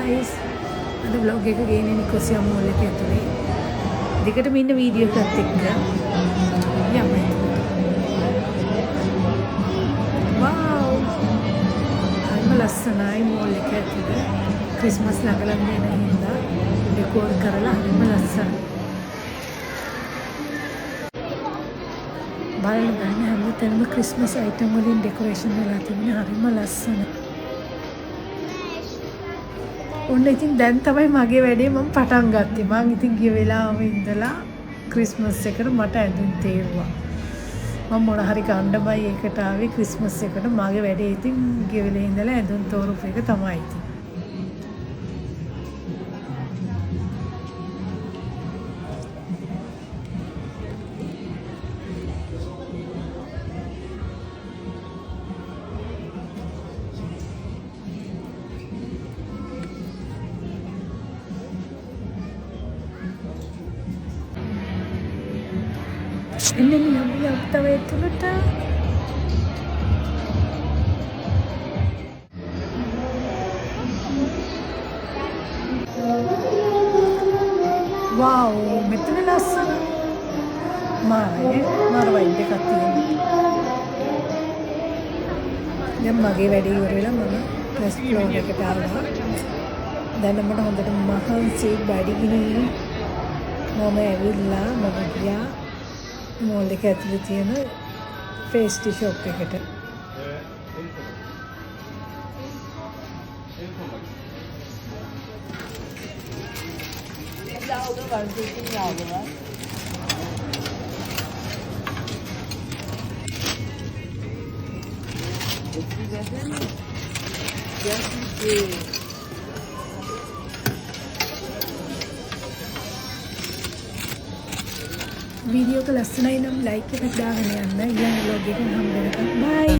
guys. අද vlog එක ගේන්නේ නිකොසියා මෝල් එකේ ඇතුලේ. දෙකටම ඉන්න වීඩියෝ එකත් එක්ක යමු. wow. හරිම ලස්සනයි මෝල් එක ඇතුලේ. ක්‍රිස්මස් ළඟ වෙන හින්දා ඩෙකෝර් කරලා හරිම ලස්සනයි. බලන්න ගන්න හැමතැනම ක්‍රිස්මස් අයිටම් වලින් ඩෙකොරේෂන් වෙලා තිබුණේ හරිම ලස්සනයි. ඔන්න ඉතින් දැන් තමයි මගේ වැඩේ මම පටන් ගත්තේ. මම ඉතින් ගිය වෙලාවෙම ඉඳලා ක්‍රිස්මස් එකට මට ඇඳුම් තේරුවා. මම මොන හරි ගණ්ඩමයි එකට ආවේ ක්‍රිස්මස් එකට. මගේ වැඩේ ඉතින් ගිය වෙලේ ඉඳලා ඇඳුම් තෝරපු එක තමයි ඉතින්. Ini yang tahu itu lupa. Wow, මෙතන ලස්සන. මාර වයින් එකක් තියෙනවා. දැන් මගේ වැඩේ ඉවර වෙලා මම ෆස්ට් ෆ්ලෝර් එකට ආවා. දැන් මට හොඳට මහන්සි බඩගිනින් මම ඇවිල්ලා මම ගියා මෝල් එක ඇතුලේ තියෙන පේස්ට්‍රි ෂොප් එකට. वीडियो को लස්සනයි නම් like එකක් දාගෙන යන්න. ඊළඟ vlog එකෙන් හම්බ වෙනකම් bye.